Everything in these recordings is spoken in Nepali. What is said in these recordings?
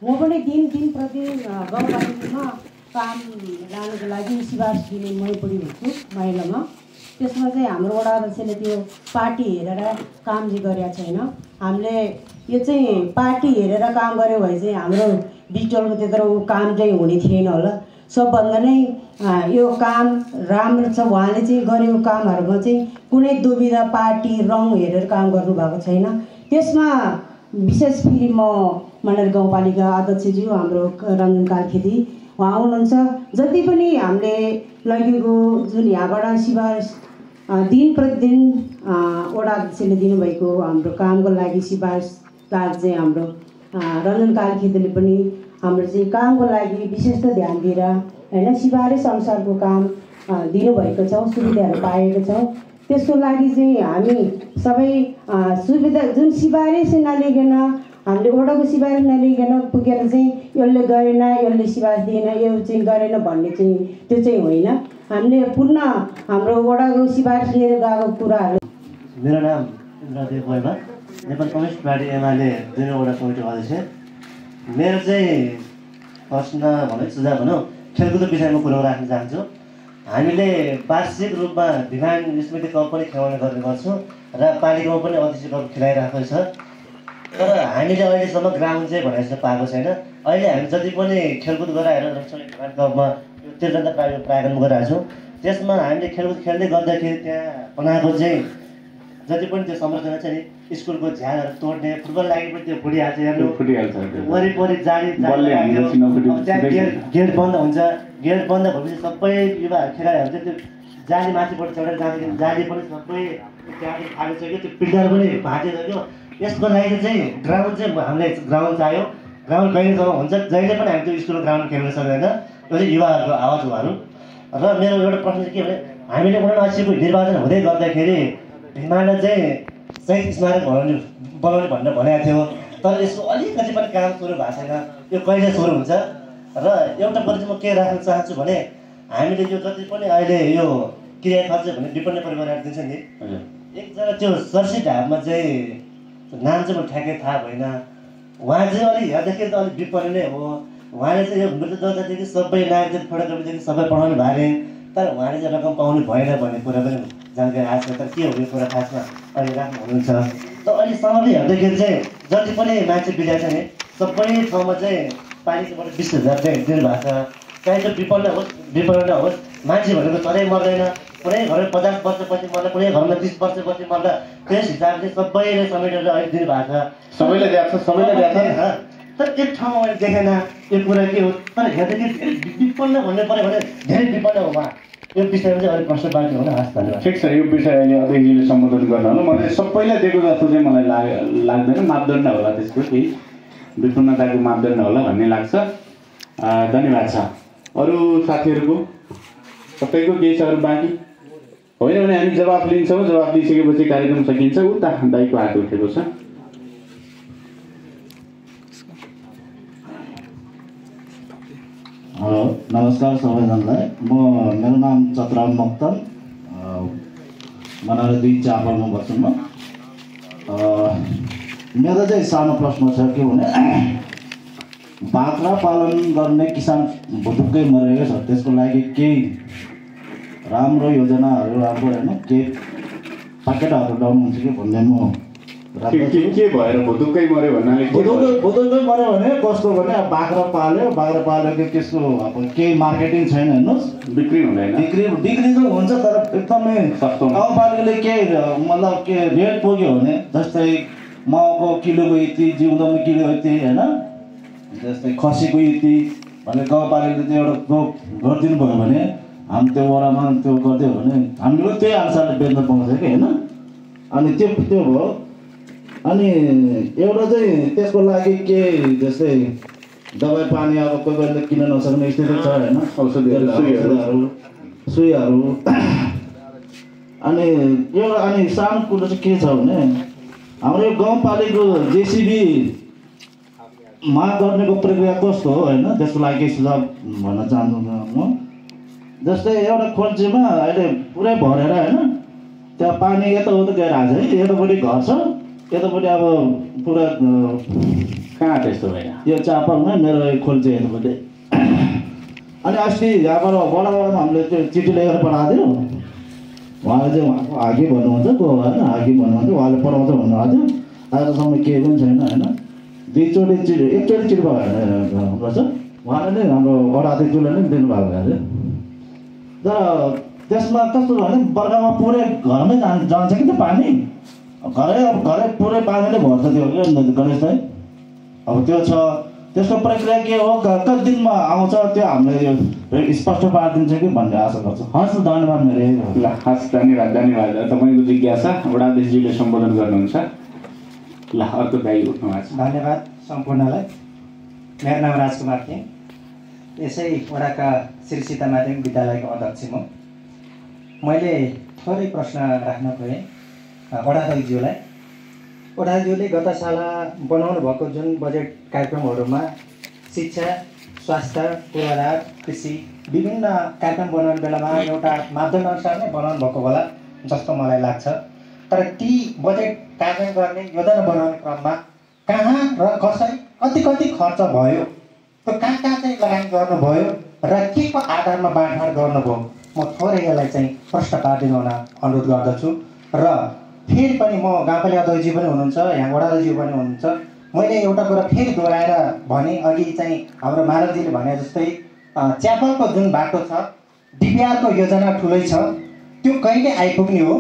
म पनि दिन प्रतिदिन गाउँपालिकामा काम लानुको लागि सिफारिस दिने मै पनि हुन्छु महिलामा। त्यसमा चाहिँ हाम्रो वडा अध्यक्षले त्यो पार्टी हेरेर काम चाहिँ गरेका छैन। हामीले यो चाहिँ पार्टी हेरेर काम गऱ्यो भए चाहिँ हाम्रो डिजिटलको त्यत्रो काम चाहिँ हुने थिएन होला। सबभन्दा नै यो काम राम्रो छ। उहाँले चाहिँ गरेको कामहरूमा चाहिँ कुनै दुविधा पार्टी रङ हेरेर काम गर्नुभएको छैन। त्यसमा विशेष फेरि म मण्डल गाउँपालिका अध्यक्षज्यू हाम्रो रञ्जन कार्की उहाँ हुनुहुन्छ। जति पनि हामीले लगेको जुन यहाँबाट सिफारिस दिन प्रतिदिन वडा अध्यक्षले दिनुभएको हाम्रो कामको लागि सिफारिस चाहिँ हाम्रो रञ्जन कार्कीले पनि हाम्रो चाहिँ कामको लागि विशेष ध्यान दिएर होइन सिफारिस अनुसारको काम दिनुभएको छौँ, सुविधाहरू पाएको छौँ। त्यसको लागि चाहिँ हामी सबै सुविधा जुन सिफारिस नलिकन हामीले वडाको सिफारिस नलिकन पुगेर चाहिँ यसले गरेन, यसले सिफारिस दिएन, यो चाहिँ गरेन भन्ने चाहिँ त्यो चाहिँ होइन। हामीले पूर्ण हाम्रो वडाको सिफारिस लिएर गएको कुराहरू। मेरो नाम इन्द्रदेव भैया, नेपाल कम्युनिस्ट पार्टी एमाले 2 वडा कमिटी अध्यक्ष। मेरो चाहिँ प्रश्न भनौँ सुझाव भनौँ खेलकुद विषयमा कुरो राख्न चाहन्छु। हामीले वार्षिक रूपमा भिमान स्मृति कप पनि खेलाउने गर्ने गर्छौँ र पालिकामा पनि अध्यक्ष कप खेलाइरहेको छ। तर हामीले अहिलेसम्म ग्राउन्ड चाहिँ भने जस्तो पाएको छैन। अहिले हामी जति पनि खेलकुद गराएर भिमान कपमा तीर्थन्त प्राङ्गणमा गइरहेको छौँ। त्यसमा हामीले खेलकुद खेल्दै गर्दाखेरि त्यहाँ बनाएको चाहिँ जति पनि त्यो संरचना छ नि स्कुलको झ्यालहरू तोड्ने, फुटबल लागि पनि त्यो फुटिहाल्छ हेर्नु, वरिपरि जाली गेट बन्द हुन्छ। गेट बन्द भएपछि सबै युवा खेलाडीहरू चाहिँ त्यो जाली माथिबाट चढेर जाँदाखेरि जाली पनि सबै त्यहाँदेखि फालिसक्यो, त्यो पिल्डर पनि भाँचिसक्यो। यसको लागि चाहिँ ग्राउन्ड चाहिँ हामीलाई ग्राउन्ड चाहियो। ग्राउन्ड कहिलेसम्म हुन्छ जहिले पनि हामी त्यो स्कुलको ग्राउन्ड खेल्न सक्दैन। यो चाहिँ युवाहरूको आवाजहरू। र मेरो एउटा प्रश्न चाहिँ के भने हामीले 79को निर्वाचन हुँदै गर्दाखेरि भिमालाई चाहिँ शहीद स्मारक बनाउने भनेर भनेको थियो। तर यसको अलिकति पनि काम सुरु भएको छैन। यो कहिले सुरु हुन्छ? र एउटा कुरा चाहिँ म के राख्न चाहन्छु भने हामीले यो जति पनि अहिले यो क्रिया खर्च भने विपन्न परिवार दिन्छ नि, एकजना त्यो सर्सी ढाबमा चाहिँ नाम चाहिँ म ठ्याक्कै थाहा भएन। उहाँ चाहिँ अलिक हेर्दाखेरि त अलिक विपन्न नै हो। उहाँले चाहिँ यो मृतकदेखि सबै नागरिक फोटोकपीदेखि सबै पढाउनु भयो अरे, तर उहाँले चाहिँ रकम पाउनु भएन भन्ने कुरा पनि जानकारी आएको छ। तर के हो यो कुरा खासमा अहिले राख्नु हुनुहुन्छ। त अहिले समयले हेर्दाखेरि चाहिँ जति पनि मान्छे बिदा छ नि सबै ठाउँमा चाहिँ पानीबाट 20,000 चाहिँ दिनुभएको छ। चाहे त्यो विपन्न होस् मान्छे भनेको सधैँ मर्दैन। कुनै घरमा 50 वर्षपछि मर्दा, कुनै घरमा 30 वर्षपछि मर्दा, त्यस हिसाबले सबैले समेटेर अहिले दिनुभएको छ। सबैले दिएको छ। तर एक ठाउँमा मैले देखेन यो कुरा के हो। तर हेर्दाखेरि धेरै विपन्न भन्नु पऱ्यो भने धेरै विपन्न हो उहाँ। यो विषयमा चाहिँ अलिक प्रश्न बाँकी हुन हस्। धन्यवाद। ठिक छ, यो विषय अहिले अध्यक्षले सम्बोधन गर्न होला। मैले सबैलाई दिएको जस्तो चाहिँ मलाई लाग्दैन। मापदण्ड होला त्यसको, केही विपन्नताको मापदण्ड होला भन्ने लाग्छ। धन्यवाद छ। अरू साथीहरूको सबैको केही छ अरू बाँकी होइन भने हामी जवाफ लिन्छौँ। जवाफ लिइसकेपछि कार्यक्रम सकिन्छ। उता दाइको हात उठेको छ। हेलो, नमस्कार सबैजनालाई। मेरो नाम चतुराम मोक्तान, मनाएर 2 चापलमा बस्छु म। मेरो चाहिँ सानो प्रश्न छ के भने बाख्रा पालन गर्ने किसान भुटुक्कै मरेको छ। त्यसको लागि केही राम्रो योजनाहरू राम्रो होइन, केही प्याकेटहरू ल्याउनुहुन्छ कि भन्ने म के भएर भुटुक्कै मऱ्यो भन्नाले भुटुक्कै मऱ्यो भने कस्तो भने अब बाख्रा पालेको त्यसको अब केही मार्केटिङ छैन हेर्नुहोस्, बिक्री हुँदैन। बिक्री त हुन्छ तर एकदमै गाउँपालिकाले केही मतलब के रेट पुग्यो भने जस्तै माउको किलोको यति, जिउँदोको किलो यति होइन, जस्तै खसीको यति भनेर गाउँपालिकाले त्यो एउटा गरिदिनु भयो भने हामी त्यो वडामा त्यो गरिदियो भने हामीले त्यही अनुसारले बेच्न पाउँछ कि होइन। अनि त्यो भयो। अनि एउटा चाहिँ त्यसको लागि के जस्तै दबाई पानी अब कोही बेला किन्न नसक्ने स्थिति छ होइन, औषधिहरू सुईहरू। अनि सानो कुरो चाहिँ के छ भने हाम्रो यो गाउँपालिकाको जेसिबी माग गर्नेको प्रक्रिया कस्तो हो होइन, त्यसको लागि केही सुझाव भन्न चाहन्छु म। जस्तै एउटा खोल्चीमा अहिले पुरै भरेर होइन, त्यहाँ पानी यताउता गइरहेको छ है, यतापट्टि घर छ, यतापट्टि अब पुरा कहाँ त्यस्तो भएन? यो चापालमा मेरो खोल चाहिँ हेर्नुपर्ने। अनि अस्ति यहाँबाट बडाबाट हामीले त्यो चिठी लेखेर पठाएको थियौँ। उहाँले चाहिँ उहाँको हागी भन्नुहुन्छ को होइन, हागी भन्नुहुन्छ, उहाँले पठाउँछ भन्नुभएको थियो। आजसम्म केही पनि छैन होइन। एकचोटि चिठी पठाएको छ उहाँले नै हाम्रो वडा अध्यक्षले नै दिनुभएको थियो। तर त्यसमा कस्तो छ भने बर्खामा पुरै घरमै जान्छ कि त्यो पानी, घरै पुरै पानीले भर्छ त्यो क्या गणेश दाइ। अब त्यो छ, त्यसको प्रक्रिया के हो, कति दिनमा आउँछ त्यो हामीले यो स्पष्ट पारिदिन्छ कि भन्ने आशा गर्छु। हस् धन्यवाद मेरो। ल हस् धन्यवाद। तपाईँको जिज्ञासा वडा अध्यक्षजीले सम्बोधन गर्नुहुन्छ। ल अर्को दाइ उठ्नु भएको छ। धन्यवाद सम्पूर्णलाई। मेरो नाम राजकुमार थिएँ, यसै वडाका श्री सीता माध्यमिक विद्यालयको अध्यक्ष म। मैले थोरै प्रश्न राख्न खोजेँ वडाध्यक्षज्यूलाई। वडाध्यक्षज्यूले गत साल बनाउनु भएको जुन बजेट कार्यक्रमहरूमा शिक्षा, स्वास्थ्य, पूर्वाधार, कृषि विभिन्न कार्यक्रम बनाउने बेलामा एउटा मापदण्ड अनुसार नै बनाउनु भएको होला जस्तो मलाई लाग्छ। तर ती बजेट कार्यान्वयन गर्ने योजना बनाउने क्रममा कहाँ र कसरी कति खर्च भयो, त्यो कहाँ चाहिँ लगानी गर्नुभयो र के को आधारमा बाँडफाँड गर्नुभयो, म थोरै यसलाई चाहिँ प्रश्न पारिदिनु हुन अनुरोध गर्दछु। र फेरि पनि म गाउँपालिका अध्यक्षज्यू पनि हुनुहुन्छ, यहाँ वडा अध्यक्षज्यू पनि हुनुहुन्छ, मैले एउटा कुरा फेरि दोहोऱ्याएर भने, अघि चाहिँ हाम्रो माधवजीले भने जस्तै च्यापलको जुन बाटो छ, डिपिआरको योजना ठुलै छ, त्यो कहिले आइपुग्ने हो?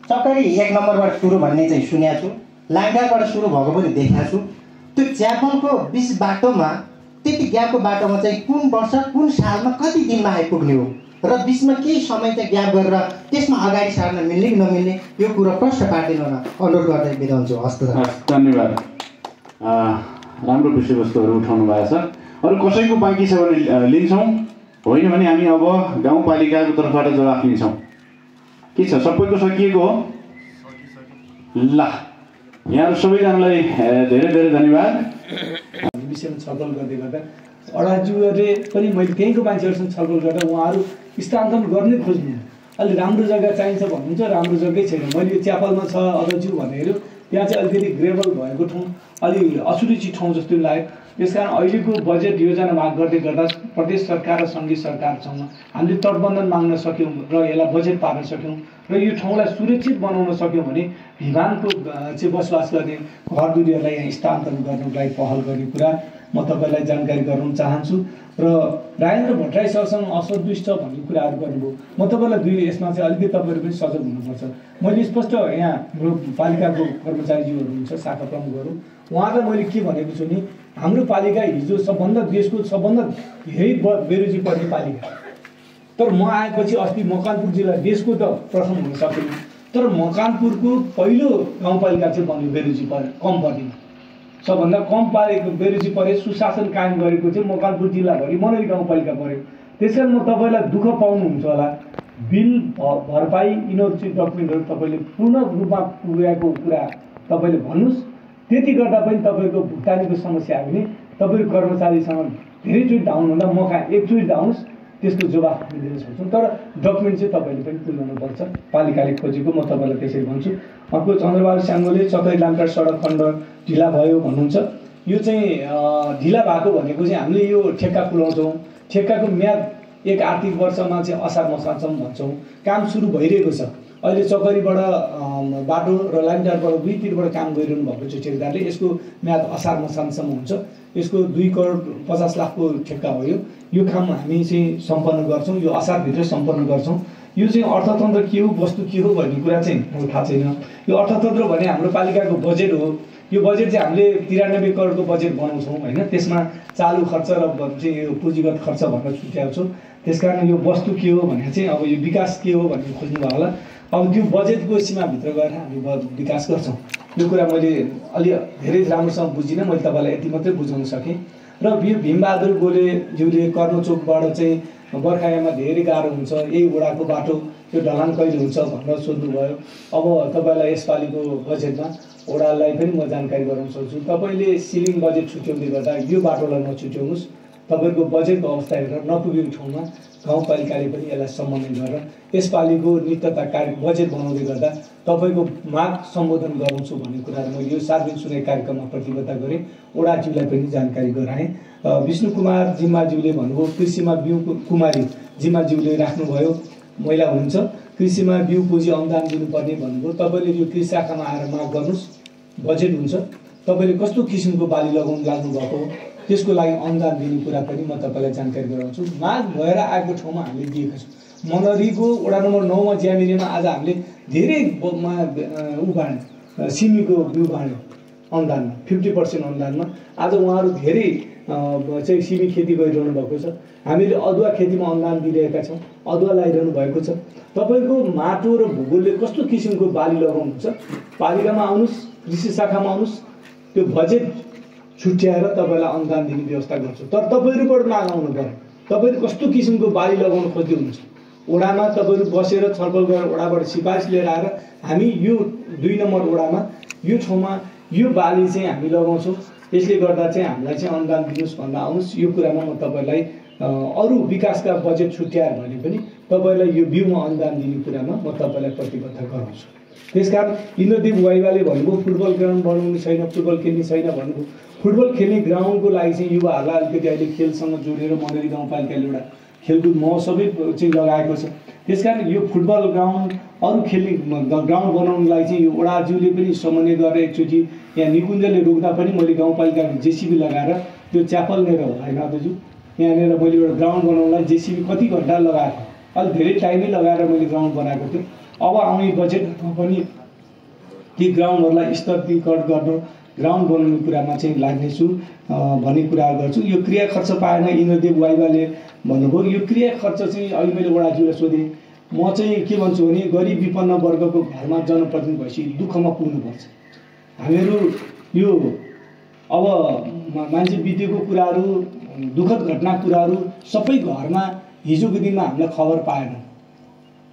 चकरी 1 नम्बरबाट सुरु भन्ने चाहिँ सुनेको छु, लाङडाबाट सुरु भएको पनि देखेको छु। त्यो च्यापलको बिच बाटोमा त्यति ग्यापको बाटोमा चाहिँ कुन वर्ष कुन सालमा कति दिनमा आइपुग्ने हो र बिचमा केही समय चाहिँ ग्याप गरेर त्यसमा अगाडि सार्न मिल्ने कि नमिल्ने, यो कुरा प्रश्न पारिदिनु हुन अनुरोध गर्दै बिदा हुन्छु। हस्त धन्यवाद। राम्रो विषयवस्तुहरू उठाउनु भएको छ। अरू कसैको बाँकी छ भने लिन्छौँ, होइन भने हामी अब गाउँपालिकाको तर्फबाट जवाफ लिन्छौँ। के छ, सबैको सकिएको हो? ल यहाँहरू सबैजनालाई धेरै धेरै धन्यवाद। विषयमा छलफल गर्दै गर्दा अडाज्यूहरूले पनि मैले त्यहीँको मान्छेहरूसँग छलफल गर्दा उहाँहरू स्थानान्तरण गर्नै खोज्नु, अलि राम्रो जग्गा चाहिन्छ भन्नुहुन्छ, राम्रो जग्गै छैन। मैले यो च्यापलमा छ अडाज्यू भन्ने हेऱ्यो, त्यहाँ चाहिँ अलिकति ग्रेभल भएको ठाउँ, अलि असुरक्षित ठाउँ जस्तो लाग्यो। त्यसकारण अहिलेको बजेट योजना माग गर्दै गर्दा प्रदेश सरकार र सङ्घीय सरकारसँग हामीले तटबन्धन माग्न सक्यौँ र यसलाई बजेट पार्न सक्यौँ र यो ठाउँलाई सुरक्षित बनाउन सक्यौँ भने भिमानको चाहिँ बसोबास गर्ने घरधुरीहरूलाई यहाँ स्थानान्तरण गर्नुको लागि पहल गर्ने कुरा म तपाईँलाई जानकारी गराउन चाहन्छु। र राजेन्द्र भट्टराई सरसँग असन्तुष्ट भन्ने कुराहरू गर्नुभयो, म तपाईँलाई यसमा चाहिँ अलिकति तपाईँहरू पनि सजग हुनुपर्छ। मैले स्पष्ट यहाँ हाम्रो पालिकाको कर्मचारीज्यूहरू हुन्छ, शाखा प्रमुखहरू, उहाँलाई मैले के भनेको छु नि, हाम्रो पालिका हिजो सबभन्दा देशको सबभन्दा धेरै बेरोजी पर्ने पालिका, तर म आएपछि अस्ति मकवानपुर जिल्ला देशको त प्रथम हुन सकेन, तर मकवानपुरको पहिलो गाउँपालिका चाहिँ बन्यो बेरोजी कम पर्ने, सबभन्दा कम बेरोजी परे, सुशासन कायम गरेको चाहिँ मकवानपुर जिल्लाभरि मनरी गाउँपालिका पर्यो। त्यसकारण म तपाईँलाई दुःख पाउनुहुन्छ होला, बिल भरपाई यिनीहरू चाहिँ डकुमेन्टहरू तपाईँले पूर्ण रूपमा पुर्याएको कुरा तपाईँले भन्नुहोस्। त्यति गर्दा पनि तपाईँको भुक्तानीको समस्या आयो भने तपाईँको कर्मचारीसँग धेरैचोटि धाउनुभन्दा म कहाँ एकचोटि धाउनुहोस्, त्यसको जवाफ हामी दिन सक्छौँ। तर डकुमेन्ट चाहिँ तपाईँले पनि पुर्याउनुपर्छ, पालिकाले खोजेको, म तपाईँलाई त्यसरी भन्छु। अर्को चन्द्रबहादुर स्याङ्गोले चतरी लामटार सडक खण्ड ढिला भयो भन्नुहुन्छ। यो चाहिँ ढिला भएको भनेको चाहिँ हामीले यो ठेक्का खुलाउँछौँ, ठेक्काको म्याद 1 आर्थिक वर्षमा चाहिँ असार मसानसम्म भन्छौँ, काम सुरु भइरहेको छ। अहिले चकरीबाट बाटो र लाइनदारबाट दुईतिरबाट काम गरिरहनु भएको छ ठेकेदारले, यसको म्याद असार मसानसम्म हुन्छ। यसको 2 करोड 50 लाखको ठेक्का हो। यो काम हामी चाहिँ सम्पन्न गर्छौँ, यो असारभित्र सम्पन्न गर्छौँ। यो चाहिँ अर्थतन्त्र के हो, वस्तु के हो भन्ने कुरा चाहिँ मलाई थाहा छैन। यो अर्थतन्त्र भने हाम्रो पालिकाको बजेट हो। यो बजेट चाहिँ हामीले 93 करोडको बजेट बनाउँछौँ होइन, त्यसमा चालु खर्च र चाहिँ यो पुँजीगत खर्च भनेर छुट्याएको छु। त्यसकारण यो वस्तु के हो भने चाहिँ अब यो विकास के हो भन्ने खोज्नुभयो होला। अब त्यो बजेटको सीमाभित्र गएर हामी विकास गर्छौँ। यो कुरा मैले अलि धेरै राम्रोसँग बुझिनँ, मैले तपाईँलाई यति मात्रै बुझाउन सकेँ। र यो भीमबहादुर गोलेज्यूले कर्णचोकबाट चाहिँ बर्खायाममा धेरै गाह्रो हुन्छ, यही वडाको बाटो, यो ढलान कहिले हुन्छ भनेर सोध्नुभयो। अब तपाईँलाई यसपालिको बजेटमा वडालाई पनि म जानकारी गराउन सक्छु, तपाईँले सिलिङ बजेट छुट्याउँदै गर्दा यो बाटोलाई नछुट्याउनुहोस्। तपाईँको बजेटको अवस्था हेरेर नपुगेको ठाउँमा गाउँपालिकाले पनि यसलाई समन्वय गरेर यसपालिको नित्यता कार्य बजेट बनाउँदै गर्दा तपाईँको माग सम्बोधन गराउँछु भन्ने कुराहरू मैले यो सार्वजनिक सुनाइ कार्यक्रममा प्रतिबद्धता गरेँ। ओडाज्यूलाई पनि जानकारी गराएँ। विष्णु कुमार जिम्माज्यूले भन्नुभयो कृषिमा बिउ कुमारी जिम्माज्यूले राख्नुभयो, महिला हुनुहुन्छ, कृषिमा बिउ पुँजी अनुदान दिनुपर्ने भन्नुभयो। तपाईँले यो कृषि शाखामा आएर माग गर्नुहोस्, बजेट हुन्छ, तपाईँले कस्तो किसिमको बाली लगाउनु लाग्नुभएको हो त्यसको लागि अनुदान दिने कुरा पनि म तपाईँलाई जानकारी गराउँछु। माग भएर आएको ठाउँमा हामीले दिएका छौँ। मनरीको वडा नम्बर 9 मा ज्यामिरेमा आज हामीले धेरै सिमीको बिउ बाँड्यौँ अनुदानमा, 50% अनुदानमा। आज उहाँहरू धेरै चाहिँ सिमी खेती गरिरहनु भएको छ। हामीले अदुवा खेतीमा अनुदान दिइरहेका छौँ, अदुवा लगाइरहनु भएको छ। तपाईँको माटो र भूगोलले कस्तो किसिमको बाली लगाउनुहुन्छ, पालिकामा आउनुहोस्, कृषि शाखामा आउनुहोस्, त्यो बजेट छुट्याएर तपाईँलाई अनुदान दिने व्यवस्था गर्छु। तर तपाईँहरूबाट माग आउनु पर्यो, तपाईँहरू कस्तो किसिमको बाली लगाउन खोज्दै हुनुहुन्छ। ओडामा तपाईँहरू बसेर छलफल गरेर ओडाबाट सिफारिस लिएर आएर हामी यो 2 नम्बर ओडामा यो ठाउँमा यो बाली चाहिँ हामी लगाउँछौँ, यसले गर्दा चाहिँ हामीलाई चाहिँ अनुदान दिनुहोस् भन्दा आउनुहोस्। यो कुरामा म तपाईँलाई अरू विकासका बजेट छुट्याएर भने पनि तपाईँलाई यो बिउमा अनुदान दिने कुरामा म तपाईँलाई प्रतिबद्ध गराउँछु। त्यसकारण इन्द्रदेव वाइवाले भन्नुभयो फुटबल ग्राउन्ड बनाउने छैन, फुटबल खेल्ने छैन भन्नुभयो। फुटबल खेल्ने ग्राउन्डको लागि चाहिँ युवाहरूलाई अलिकति अहिले खेलसँग जोडेर मनरी गाउँपालिकाले एउटा खेलकुद महोत्सवै चाहिँ लगाएको छ। त्यसकारण यो फुटबल ग्राउन्ड अरू खेल्ने ग्राउन्ड बनाउनुको लागि चाहिँ यो ओडाज्यूले पनि समन्वय गरेर एकचोटि यहाँ निकुञ्जले रोक्दा पनि मैले गाउँपालिकाको जेसिबी लगाएर त्यो च्यापलनेर होइन दाजु, यहाँनिर मैले एउटा ग्राउन्ड बनाउनलाई जेसिबी कति घन्टा लगाएको, अलिक धेरै टाइमै लगाएर मैले ग्राउन्ड बनाएको थिएँ। अब आउने बजेटमा पनि ती ग्राउन्डहरूलाई स्तरीकरण गर्नु, ग्राउन्ड बनाउने कुरामा चाहिँ लाग्नेछु भन्ने कुरा गर्छु। यो क्रिया खर्च पाएन इन्द्रदेव वाइवाले भन्नुभयो। यो क्रिया खर्च चाहिँ अहिले मैले ओडाज्यूलाई सोधेँ, म चाहिँ के भन्छु भने गरिब विपन्न वर्गको घरमा जनप्रतिनिधि भएपछि दुःखमा पुग्नुपर्छ। हामीहरू यो अब मान्छे बितेको कुराहरू, दुःखद घटना कुराहरू सबै घरमा हिजोको दिनमा हामीलाई खबर पाएन,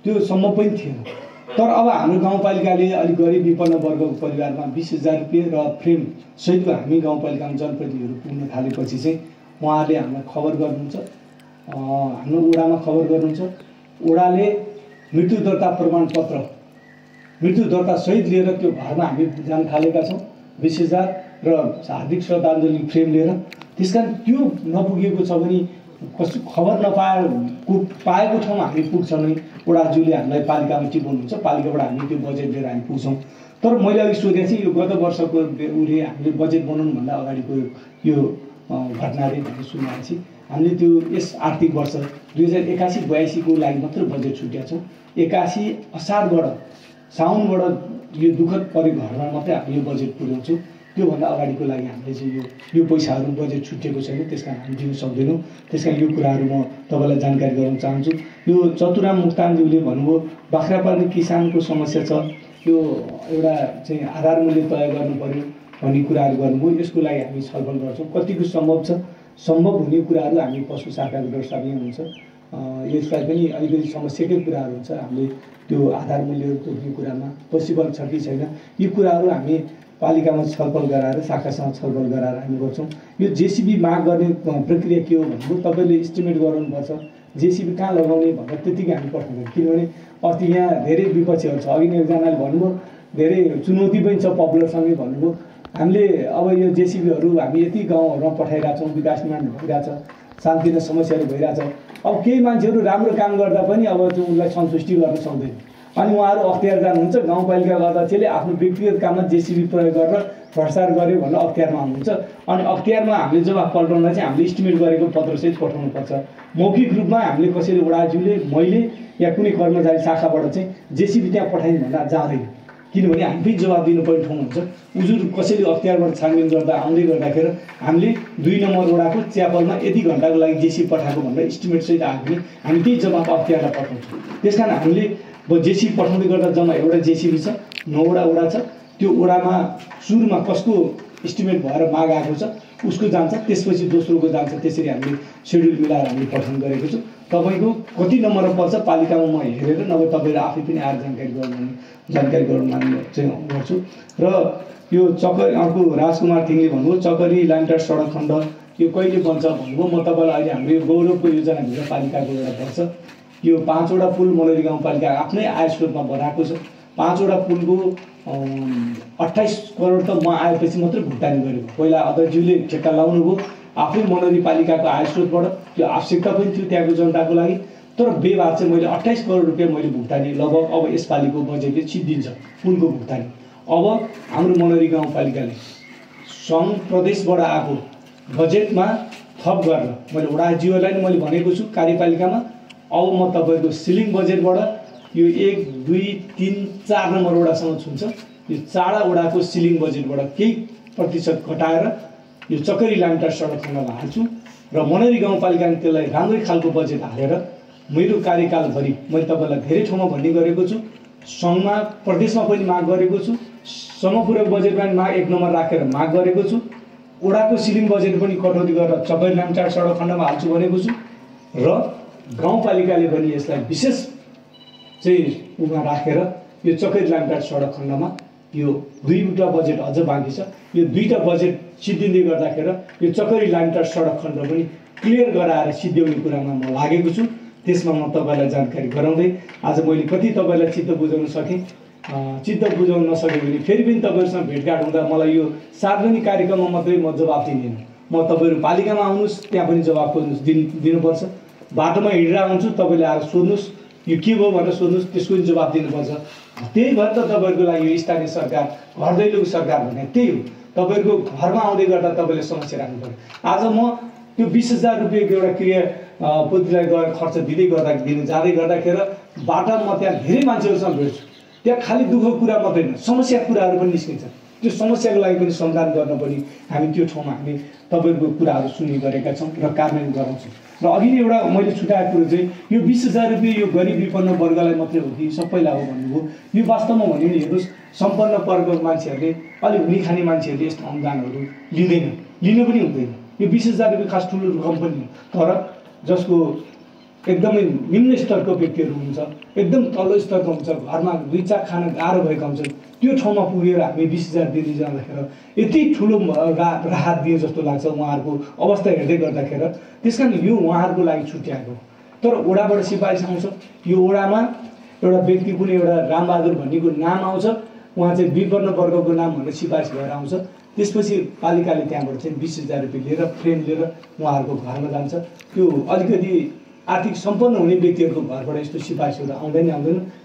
त्यो सम्भव पनि थिएन। तर अब हाम्रो गाउँपालिकाले अलिक गरिब विपन्न वर्गको परिवारमा 20,000 रुपियाँ र फ्रेम सहितको हामी गाउँपालिकामा जनप्रतिनिधिहरू पुग्न थालेपछि चाहिँ उहाँहरूले हामीलाई खबर गर्नुहुन्छ, हाम्रो ओडामा खबर गर्नुहुन्छ। ओडाले मृत्यु दर्ता प्रमाणपत्र, मृत्यु दर्ता सहित लिएर त्यो घरमा हामी जान थालेका छौँ 20,000 र हार्दिक श्रद्धाञ्जली फ्रेम लिएर। त्यसकारण त्यो नपुगेको छ भने कस्तो खबर पाएको ठाउँमा हामी पुग्छौँ नै। ओडाज्यूले हामीलाई पालिकामा टिपाउनुहुन्छ, पालिकाबाट हामी त्यो बजेट लिएर हामी पुग्छौँ। तर मैले अघि सोधेको थिएँ यो गत वर्षको उसले हामीले बजेट बनाउनुभन्दा अगाडिको यो घटनाले हामीले सुनेपछि हामीले त्यो यस आर्थिक वर्ष 2081-82 को लागि मात्र बजेट छुट्याएको छौँ। 81 असारबाट साउनबाट यो दुःखद परेको घरमा मात्रै हामी यो बजेट पुर्याउँछौँ। त्योभन्दा अगाडिको लागि हामीले चाहिँ यो पैसाहरू बजेट छुट्टिएको छैन, त्यस कारण हामी दिन सक्दैनौँ। त्यस कारण यो कुराहरू म तपाईँलाई जानकारी गराउन चाहन्छु। यो चतुराम मुक्तानज्यूले भन्नुभयो बाख्रा पाल्ने किसानको समस्या छ, यो एउटा चाहिँ आधार मूल्य तय गर्नु पर्यो भन्ने कुराहरू गर्नुभयो। यसको लागि हामी छलफल गर्छौँ, कतिको सम्भव छ, सम्भव हुने कुराहरू हामी पशु शाखाको व्यवस्थापन हुन्छ, यसलाई पनि अलिकति समस्याकै कुराहरू हुन्छ। हामीले त्यो आधार मूल्यहरू तोक्ने कुरामा पोसिबल छ कि छैन, यी कुराहरू हामी पालिकामा छलफल गराएर शाखासँग छलफल गराएर हामी गर्छौँ। यो जेसिबी माग गर्ने प्रक्रिया के हो भन्नुभयो, तपाईँले इस्टिमेट गराउनुपर्छ जेसिबी कहाँ लगाउने भनेर त्यतिकै हामी पठाउँछौँ। किनभने अस्ति यहाँ धेरै विपक्षीहरू छ, अघि एकजनाले भन्नुभयो धेरै चुनौती पनि छ पपुलरसँगै भन्नुभयो। हामीले अब यो जेसिबीहरू हामी यति गाउँहरूमा पठाइरहेको छौँ, विकास निर्माण भइरहेछ, शान्ति र समस्याहरू भइरहेछ। अब केही मान्छेहरू राम्रो काम गर्दा पनि अब त्यो उनलाई सन्तुष्टि गर्न सक्दैन, अनि उहाँहरू अख्तियार जानुहुन्छ। गाउँपालिकाको अध्यक्षले आफ्नो व्यक्तिगत काममा जेसिबी प्रयोग गरेर भ्रष्टाचार गर्यो भनेर अख्तियारमा आउनुहुन्छ। अनि अख्तियारमा हामीले जवाफ पल्टाउँदा चाहिँ हामीले इस्टिमेट गरेको पत्रसहित पठाउनुपर्छ। मौखिक रूपमा हामीले कसैले ओडाज्यूले मैले या कुनै कर्मचारी शाखाबाट चाहिँ जेसिबी त्यहाँ पठाइदिनु भन्दा जाँदैन, किनभने हामी पनि जवाब दिनुपर्ने ठाउँ हुन्छ। उजुर कसैले अख्तियारबाट छानबिन गर्दा आउँदै गर्दाखेरि हामीले 2 नम्बर वडाको च्यापलमा यति घन्टाको लागि जेसिबी पठाएको भनेर इस्टिमेटसहित आयो भने हामी त्यही जवाब अख्तियारलाई पठाउँछौँ। त्यस कारण हामीले जेसिबी पठाउँदै गर्दा जम्मा एउटा जेसिबी छ, 9वटा वडा छ, त्यो वडामा सुरुमा कसको इस्टिमेट भएर माग आएको छ उसको जान्छ, त्यसपछि दोस्रोको जान्छ। त्यसरी हामीले सेड्युल मिलाएर हामीले पठाउने गरेको छौँ। तपाईँको कति नम्बरमा पर्छ पालिकामा म हेरेर नभए तपाईँले आफै पनि आएर जानकारी गराउनु चाहिँ गर्छु। र यो चकरी अर्को राजकुमार थिङले भन्नुभयो चकरी लाइनटार सडक खण्ड यो कहिले बन्छ भन्नुभयो। म तपाईँलाई अहिले हाम्रो यो गौरवको योजनाभित्र पालिकाको एउटा पर्छ, यो 5वटा पुल मनरी गाउँपालिका आफ्नै आय स्रोतमा बनाएको छ। 5वटा पुलको 28 करोड त म आएपछि मात्रै भुक्तानी गरेको। पहिला अध्यक्षज्यूले ठेक्का लाउनु भयो, आफै मनरी पालिकाको आय स्रोतबाट, त्यो आवश्यकता पनि थियो त्यहाँको जनताको लागि। तर बेवार चाहिँ मैले 28 करोड रुपियाँ मैले भुक्तानी लगभग अब यसपालिको बजेटले सिद्धिन्छ पुलको भुक्तानी। अब हाम्रो मनरी गाउँपालिकाले सङ्घ प्रदेशबाट आएको बजेटमा थप गरेर मैले वडाजीहरूलाई नि मैले भनेको छु कार्यपालिकामा, अब म तपाईँको सिलिङ बजेटबाट यो 1, 2, 3, 4 नम्बर वडासम्म छुन्छ, यो 4 वडाको सिलिङ बजेटबाट केही प्रतिशत घटाएर यो चकरी लामटार सडक खण्डमा हाल्छु र मनरी गाउँपालिकाले त्यसलाई राम्रै खालको बजेट हालेर मेरो कार्यकालभरि मैले तपाईँलाई धेरै ठाउँमा भन्ने गरेको छु, सङ्घमा प्रदेशमा पनि माग गरेको छु, समपूरक बजेटमा पनि माग 1 नम्बर राखेर माग गरेको छु, वडाको सिलिङ बजेट पनि कटौती गरेर चकरी लामटार सडक खण्डमा हाल्छु भनेको छु र गाउँपालिकाले पनि यसलाई विशेष चाहिँ उमा राखेर यो चकरी लामटार सडक खण्डमा यो 2वटा बजेट अझ बाँकी छ, यो 2टा बजेट सिद्धिँदै गर्दाखेरि यो चकरी लामटार सडक खण्ड पनि क्लियर गराएर सिद्ध्याउने कुरामा म लागेको छु। त्यसमा म तपाईँलाई जानकारी गराउँदै आज मैले कति तपाईँलाई चित्त बुझाउन सकेँ, चित्त बुझाउन नसकेँ भने फेरि पनि तपाईँहरूसँग भेटघाट हुँदा मलाई यो सार्वजनिक कार्यक्रममा मात्रै म जवाब दिँदिनँ, म तपाईँहरू पालिकामा आउनुहोस् त्यहाँ पनि जवाब दिनुपर्छ, बाटोमा हिँडेर हुन्छु तपाईँले आएर सोध्नुहोस् यो के भयो भनेर सोध्नुहोस्, त्यसको पनि जवाब दिनुपर्छ। त्यही भएर त तपाईँहरूको लागि यो स्थानीय सरकार घर दैलोको सरकार भने त्यही हो, तपाईँहरूको घरमा आउँदै गर्दा तपाईँले समस्या राख्नु पर्यो। आज म त्यो 20,000 रुपियाँको एउटा क्रिया पुँजीलाई गएर खर्च दिनु जाँदै गर्दाखेरि बाटामा म त्यहाँ धेरै मान्छेहरूसँग भेट्छु, त्यहाँ खालि दुःख कुरा मात्रै होइन समस्या कुराहरू पनि निस्किन्छ, त्यो समस्याको लागि पनि समाधान गर्न पनि हामी त्यो ठाउँमा हामी तपाईँहरूको कुराहरू सुन्ने गरेका छौँ र कार्यान्वयन गराउँछौँ। र अघि नै एउटा मैले छुट्याएको कुरो चाहिँ यो 20,000 रुपियाँ यो गरिब विपन्न वर्गलाई मात्रै हो कि सबैलाई हो भन्नुभयो, यो वास्तवमा भन्यो भने हेर्नुहोस् सम्पन्न वर्गको मान्छेहरूले अलिक हुने खाने मान्छेहरूले यस्तो अनुदानहरू लिन पनि हुँदैन। यो 20,000 रुपियाँ खास ठुलो रकम पनि हो, तर जसको एकदमै निम्न स्तरको व्यक्तिहरू हुन्छ, एकदम तल्लो स्तरको हुन्छ, घरमा 2 चाक खान गाह्रो भएका हुन्छन्, त्यो ठाउँमा पुगेर हामी 20,000 दिँदै जाँदाखेरि यति ठुलो राहत दिए जस्तो लाग्छ उहाँहरूको अवस्था हेर्दै गर्दाखेरि। त्यस कारण यो उहाँहरूको लागि छुट्याएको, तर वडाबाट सिफारिस आउँछ, यो वडामा एउटा व्यक्ति कुनै एउटा रामबहादुर भन्नेको नाम आउँछ, उहाँ चाहिँ विपन्न वर्गको नाम भनेर सिफारिस भएर आउँछ, त्यसपछि पालिकाले त्यहाँबाट चाहिँ 20,000 रुपियाँ लिएर फ्रेम लिएर उहाँहरूको घरमा जान्छ। त्यो अलिकति आर्थिक सम्पन्न हुने व्यक्तिहरूको घरबाट यस्तो सिफारिसहरू आउँदैन,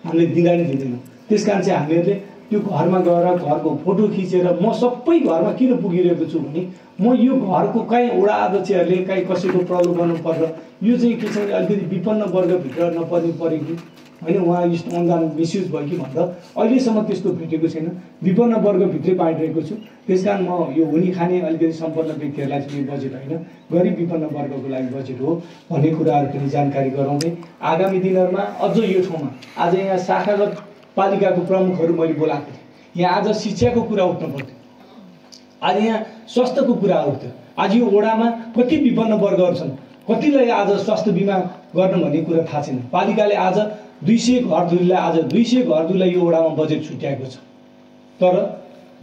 हामीले दिँदैनौँ। त्यस कारण चाहिँ हामीहरूले त्यो घरमा गएर घरको फोटो खिचेर म सबै घरमा किन पुगिरहेको छु भने म यो घरको काहीँ वडा अध्यक्षहरूले काहीँ कसैको प्रलोभन पर्छ, यो चाहिँ के छ भने अलिकति विपन्न वर्गभित्र नपर्ने परेको होइन, उहाँ यस्तो अनुदान मिसयुज भयो कि भन्दा अहिलेसम्म त्यस्तो भेटेको छैन, विपन्न वर्गभित्रै बाँडिरहेको छु। त्यस कारण म यो हुने खाने अलिकति सम्पन्न व्यक्तिहरूलाई चाहिँ यो बजेट होइन, गरिब विपन्न वर्गको लागि बजेट हो भन्ने कुराहरू पनि जानकारी गराउँदै आगामी दिनहरूमा अझ यो ठाउँमा आज यहाँ शाखागत पालिकाको प्रमुखहरू मैले बोलाएको थिएँ, यहाँ आज शिक्षाको कुरा उठ्नु पर्थ्यो, आज यहाँ स्वास्थ्यको कुरा उठ्थ्यो, आज यो वडामा कति विपन्न वर्गहरू छन्, कतिलाई आज स्वास्थ्य बिमा गर्नु भन्ने कुरा थाहा छैन। पालिकाले आज 200 घरधुरीलाई आज 200 घरधुरीलाई यो वडामा बजेट छुट्याएको छ, तर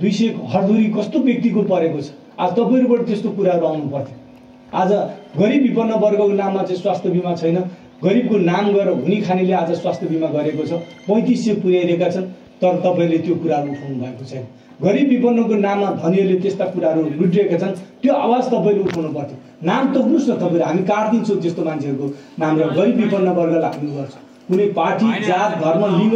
200 घरधुरी कस्तो व्यक्तिको परेको छ, आज तपाईँहरूबाट त्यस्तो कुराहरू आउनु पर्थ्यो। आज गरिब विपन्न वर्गको नाममा चाहिँ स्वास्थ्य बिमा छैन, गरिबको नाम गरेर हुने खानेले आज स्वास्थ्य बिमा गरेको छ, 3500 पुर्याइरहेका छन्, तर तपाईँले त्यो कुराहरू उठाउनु भएको छैन। गरिब विपन्नको नाममा धनीहरूले त्यस्ता कुराहरू लुटिरहेका छन्, त्यो आवाज तपाईँले उठाउनु पर्थ्यो। नाम तोक्नुहोस् न तपाईँहरू, हामी काटिदिन्छौँ त्यस्तो मान्छेहरूको नाम र गरिब विपन्न वर्गलाई हामी गर्छौँ। कुनै पार्टी जात धर्म लिङ्ग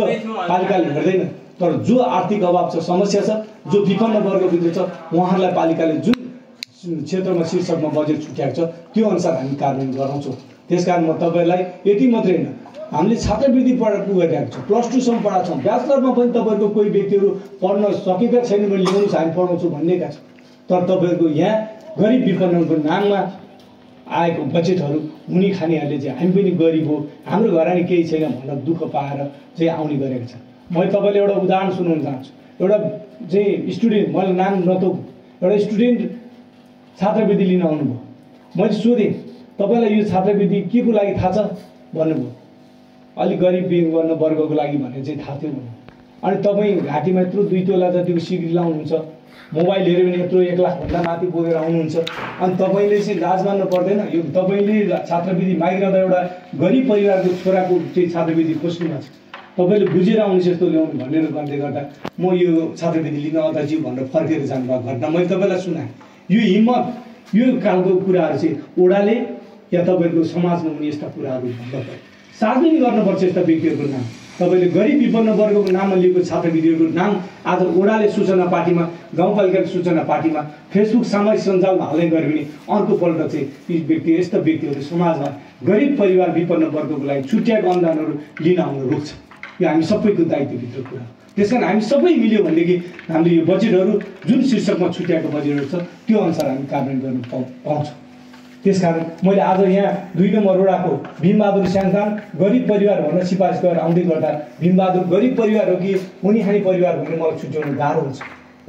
पालिकाले हेर्दैन, तर जो आर्थिक अभाव छ, समस्या छ, जो विपन्न वर्गभित्र छ उहाँहरूलाई पालिकाले जुन क्षेत्रमा शीर्षकमा बजेट छुट्याएको छ त्यो अनुसार हामी कार्यान्वयन गराउँछौँ। त्यसकारण म तपाईँलाई यति मात्रै होइन, हामीले छात्रवृत्ति पुगाइरहेको छौँ, +2सम्म पढाएको छौँ, ब्याचलरमा पनि तपाईँहरूको कोही व्यक्तिहरू पढ्न सकेका छैन भने ल्याउनुहोस् हामी पढाउँछौँ भन्नेका छौँ, तर तपाईँहरूको यहाँ गरिब विपन्नको नाममा आएको बजेटहरू हुने खानेहरूले चाहिँ हामी पनि गरिब हो, हाम्रो घरानी केही छैन भनेर दुःख पाएर चाहिँ आउने गरेको छ। मैले तपाईँलाई एउटा उदाहरण सुनाउन चाहन्छु। एउटा चाहिँ स्टुडेन्ट, मैले नाम नतोक, एउटा स्टुडेन्ट छात्रवृत्ति लिन आउनुभयो, मैले सोधेँ तपाईँलाई यो छात्रवृत्ति के को लागि थाहा छ भन्नुभयो, अलिक गरिब विपन्न वर्गको लागि भनेर चाहिँ थाहा थियो भन्नु। अनि तपाईँ घाँटीमा यत्रो 2 तोला जतिको सिक्री लाउनुहुन्छ, मोबाइल हेऱ्यो भने यत्रो 1 लाखभन्दा माथि बोकेर आउनुहुन्छ, अनि तपाईँले चाहिँ लाज मान्नु पर्दैन? यो तपाईँले छात्रवृत्ति मागिरहँदा एउटा गरिब परिवारको छोराको चाहिँ छात्रवृत्ति खोज्नुभएको छ, तपाईँले बुझेर आउनुहोस् यस्तो ल्याउनु भनेर गर्दै गर्दा म यो छात्रवृत्ति लिन अदाज्यू भनेर फर्केर जानुभएको घटना मैले तपाईँलाई सुनाएँ। यो हिम्मत यो खालको कुराहरू चाहिँ ओडाले या तपाईँको समाजमा हुने यस्ता कुराहरू भन्दा सार्वजनिक गर्नुपर्छ। यस्ता व्यक्तिहरूको नाम तपाईँले गरिब विपन्न वर्गको नाममा लिएको छात्रवृत्तिहरूको नाम आज ओडाले सूचना पार्टीमा गाउँपालिकाको सूचना पार्टीमा फेसबुक सामाजिक सञ्जालमा हाल्दै गऱ्यो भने अर्कोपल्ट चाहिँ यी व्यक्ति यस्ता व्यक्तिहरू समाजमा गरिब परिवार विपन्न वर्गको लागि छुट्याएको अनुदानहरू लिन आउन रोक्छ। यो हामी सबैको दायित्वभित्र कुरा हो। त्यस कारण हामी सबै मिल्यो भनेदेखि हामीले यो बजेटहरू जुन शीर्षकमा छुट्याएको बजेटहरू छ त्यो अनुसार हामी कार्यान्वयन गर्न पाउँछौँ। त्यसकारण मैले आज यहाँ 2 नम्बर वडाको भीमबहादुर स्याङथान गरिब परिवार भन्न सिफारिस गरेर आउँदै गर्दा भीमबहादुर गरिब परिवार हो कि हुने खाने परिवार भने मलाई छुट्याउन गाह्रो हुन्छ।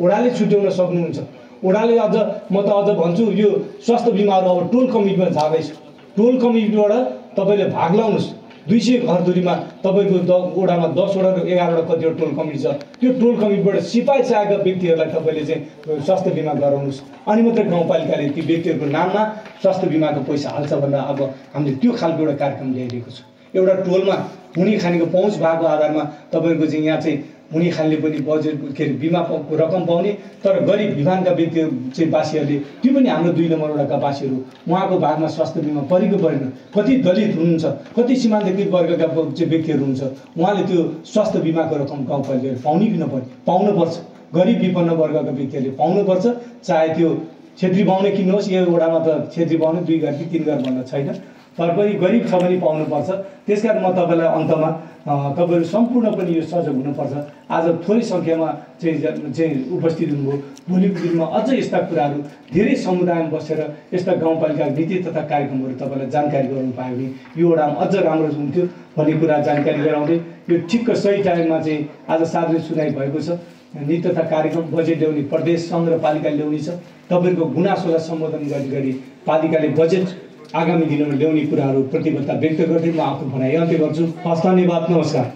ओडाले छुट्याउन सक्नुहुन्छ। ओडाले अझ म त अझ भन्छु यो स्वास्थ्य बिमाहरू अब टोल कमिटीमा जाँदैछ। टोल कमिटीबाट तपाईँले भाग लाउनुहोस्। 200 घरधुरीमा तपाईँको ओडामा 10 वटा 11 वटा कतिवटा टोल कमिटी छ। त्यो टोल कमिटीबाट सिफारिस आएका व्यक्तिहरूलाई तपाईँले चाहिँ स्वास्थ्य बिमा गराउनुहोस्। अनि मात्रै गाउँपालिकाले ती व्यक्तिहरूको नाममा स्वास्थ्य बिमाको पैसा हाल्छ भन्दा अब हामीले त्यो खालको एउटा कार्यक्रम ल्याइरहेको छौँ। एउटा टोलमा हुने खानेको पहुँच भएको आधारमा तपाईँको चाहिँ यहाँ चाहिँ हुने खानेले पनि बजेट के अरे बिमाको रकम पाउने, तर गरिब विभागका व्यक्ति चाहिँ वासीहरूले त्यो पनि हाम्रो 2 नम्बर वडाका वासीहरू उहाँको भागमा स्वास्थ्य बिमा परेको परेन। कति दलित हुनुहुन्छ, कति सीमान्तकृत वर्गका चाहिँ व्यक्तिहरू हुन्छ, उहाँले त्यो स्वास्थ्य बिमाको रकम गाउँपालिकाले पाउने कि नपर्ने पाउनुपर्छ। गरिब विपन्न वर्गका व्यक्तिहरूले पाउनुपर्छ। चाहे त्यो क्षेत्री बाहुनै किन्नुहोस्, यो वडामा त क्षेत्री बाहुनै 2 घर कि 3 घर भन्ने छैन, तर पनि गरिब छ भने पाउनुपर्छ। त्यसकारण म तपाईँलाई अन्तमा तपाईँहरू सम्पूर्ण पनि यो सजग हुनुपर्छ। आज थोरै सङ्ख्यामा चाहिँ उपस्थित हुनुभयो। भोलिको दिनमा अझ यस्ता कुराहरू धेरै समुदायमा बसेर यस्ता गाउँपालिका नीति तथा कार्यक्रमहरू तपाईँलाई जानकारी गराउनु पायो भने यो वडामा अझ राम्रो हुन्थ्यो भन्ने कुरा जानकारी गराउँदै यो ठिक्क सही टाइममा चाहिँ आज सार्वजनिक सुनाइ भएको छ। नीति तथा कार्यक्रम बजेट ल्याउने प्रदेश सङ्घ र पालिकाले ल्याउने छ। तपाईँको गुनासोलाई सम्बोधन गरी पालिकाले बजेट आगामी दिनमा ल्याउने कुराहरू प्रतिबद्धता व्यक्त गर्दै म आफ्नो भनाइ अन्त्य गर्छु। हस्, धन्यवाद, नमस्कार।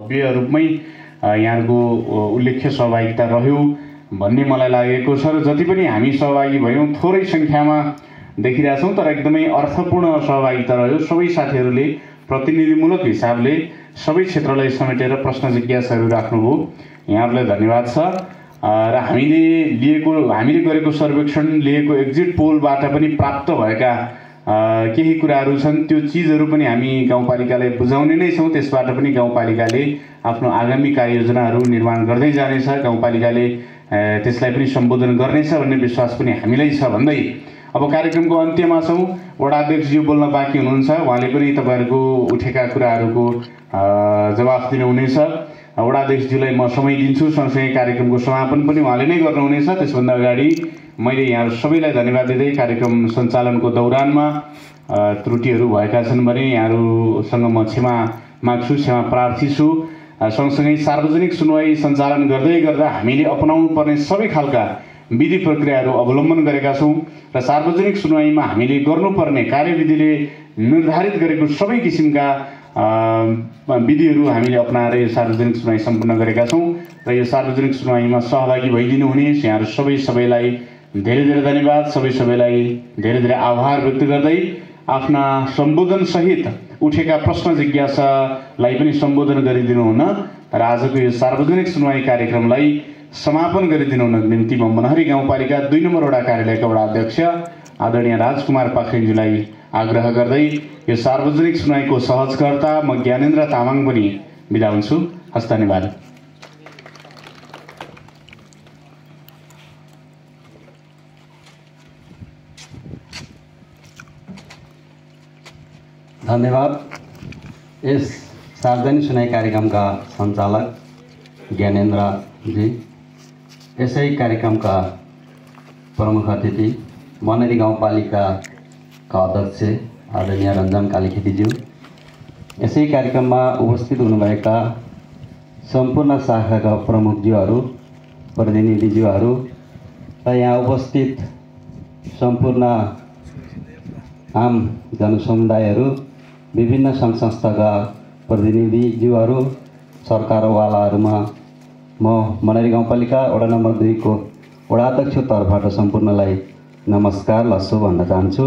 भव्य रूपमै यहाँको उल्लेख्य सहभागिता रह्यो भन्ने मलाई लागेको छ र जति पनि हामी सहभागी भयौँ थोरै सङ्ख्यामा देखिरहेछौँ, तर एकदमै अर्थपूर्ण सहभागिता रह्यो। सबै साथीहरूले प्रतिनिधिमूलक हिसाबले सबै क्षेत्रलाई समेटेर प्रश्न जिज्ञासाहरू राख्नुभयो, यहाँहरूलाई धन्यवाद छ। र हामीले गरेको सर्वेक्षण लिएको एक्जिट पोलबाट पनि प्राप्त भएका केही कुराहरू छन्, त्यो चिजहरू पनि हामी गाउँपालिकालाई बुझाउने नै छौँ। त्यसबाट पनि गाउँपालिकाले आफ्नो आगामी कार्ययोजनाहरू निर्माण गर्दै जानेछ, गाउँपालिकाले त्यसलाई पनि सम्बोधन गर्नेछ भन्ने विश्वास पनि हामीलाई छ भन्दै अब कार्यक्रमको अन्त्यमा छौँ। वडा अध्यक्षज्यू बोल्न बाँकी हुनुहुन्छ, उहाँले पनि तपाईँहरूको उठेका कुराहरूको जवाफ दिनुहुनेछ। वडा अध्यक्षज्यूलाई म समय दिन्छु, सँगसँगै कार्यक्रमको समापन पनि उहाँले नै गर्नुहुनेछ। त्यसभन्दा अगाडि मैले यहाँहरू सबैलाई धन्यवाद दिँदै कार्यक्रम सञ्चालनको दौरानमा त्रुटिहरू भएका छन् भने यहाँहरूसँग म क्षमा माग्छु, क्षमा प्रार्थी छु। सँगसँगै सार्वजनिक सुनवाई सञ्चालन गर्दै गर्दा हामीले अपनाउनु पर्ने सबै खालका विधि प्रक्रियाहरू अवलम्बन गरेका छौँ र सार्वजनिक सुनवाईमा हामीले गर्नुपर्ने कार्यविधिले निर्धारित गरेको सबै किसिमका विधिहरू हामीले अपनाएर यो सार्वजनिक सुनवाई सम्पन्न गरेका छौँ र यो सार्वजनिक सुनवाईमा सहभागी भइदिनु हुने यहाँहरू सबैलाई धेरै धेरै धन्यवाद, सबैलाई धेरै धेरै आभार व्यक्त गर्दै आफ्ना सम्बोधनसहित उठेका प्रश्न जिज्ञासालाई पनि सम्बोधन गरिदिनु हुन र आजको यो सार्वजनिक सुनवाई कार्यक्रमलाई समापन गरिदिनु हुन निम्ति म मनहरी गाउँपालिका 2 नम्बर वडा कार्यालयका वडा अध्यक्ष आदरणीय राजकुमार पाखरिनज्यूलाई आग्रह गर्दै यो सार्वजनिक सुनवाईको सहजकर्ता म ज्ञानेन्द्र तामाङ पनि बिदा हुन्छु। हस्, धन्यवाद। धन्यवाद। यस सार्वजनिक सुनाई कार्यक्रमका सञ्चालक ज्ञानेन्द्रजी, यसै कार्यक्रमका प्रमुख अतिथि मनहरी गाउँपालिकाका अध्यक्ष आदरणीय रञ्जन कालीखेतीज्यू, यसै कार्यक्रममा उपस्थित हुनुभएका सम्पूर्ण शाखाका प्रमुखज्यूहरू, प्रतिनिधिज्यूहरू र यहाँ उपस्थित सम्पूर्ण आम जनसमुदायहरू, विभिन्न सङ्घ संस्थाका प्रतिनिधिज्यूहरू, सरकारवालाहरूमा म मनहरी गाउँपालिका वडा नम्बर 2 को वडा अध्यक्ष तर्फबाट सम्पूर्णलाई नमस्कार लस्सो भन्न चाहन्छु।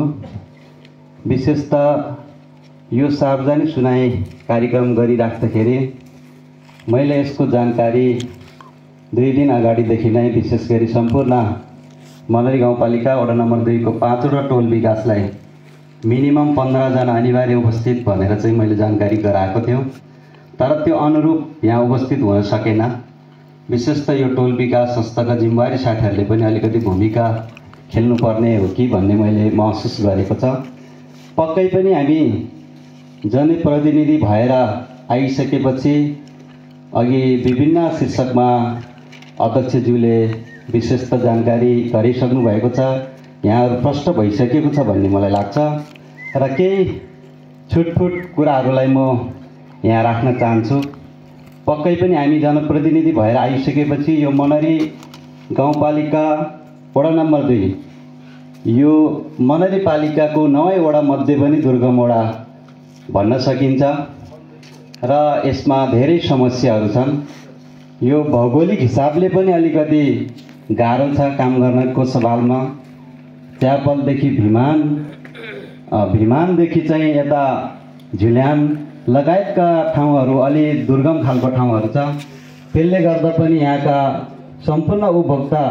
विशेषतः यो सार्वजनिक सुनाइ कार्यक्रम गरिराख्दाखेरि मैले यसको जानकारी 2 दिन अगाडिदेखि नै विशेष गरी सम्पूर्ण मनरी गाउँपालिका वडा नम्बर 2 को 5वटा टोल विकासलाई मिनिमम 15 जना अनिवार्य उपस्थित भनेर चाहिँ मैले जानकारी गराएको थियो। तर त्यो अनुरूप यहाँ उपस्थित हुन सकेन। विशेष त यो टोल विकास संस्थाका जिम्मेवारी साथीहरूले पनि अलिकति भूमिका खेल्नुपर्ने हो कि भन्ने मैले महसुस गरेको छ। पक्कै पनि हामी जनप्रतिनिधि भएर आइसकेपछि अघि विभिन्न शीर्षकमा अध्यक्षज्यूले विशेष त जानकारी गरिसक्नु भएको छ, यहाँहरू प्रष्ट भइसकेको छ भन्ने मलाई लाग्छ। र केही छुटफुट कुराहरूलाई म यहाँ राख्न चाहन्छु। पक्कै पनि हामी जनप्रतिनिधि भएर आइसकेपछि यो मनरी गाउँपालिका वडा नम्बर 2 यो मनरी पालिकाको 9 वडा मध्ये पनि दुर्गम वडा भन्न सकिन्छ र यसमा धेरै समस्याहरू छन्। यो भौगोलिक हिसाबले पनि अलिकति गाह्रो छ काम गर्नको सवालमा। च्यापलदेखि भिमानदेखि चाहिँ यता झिल्यान लगायतका ठाउँहरू अलि दुर्गम खालको ठाउँहरू छ। त्यसले गर्दा पनि यहाँका सम्पूर्ण उपभोक्ता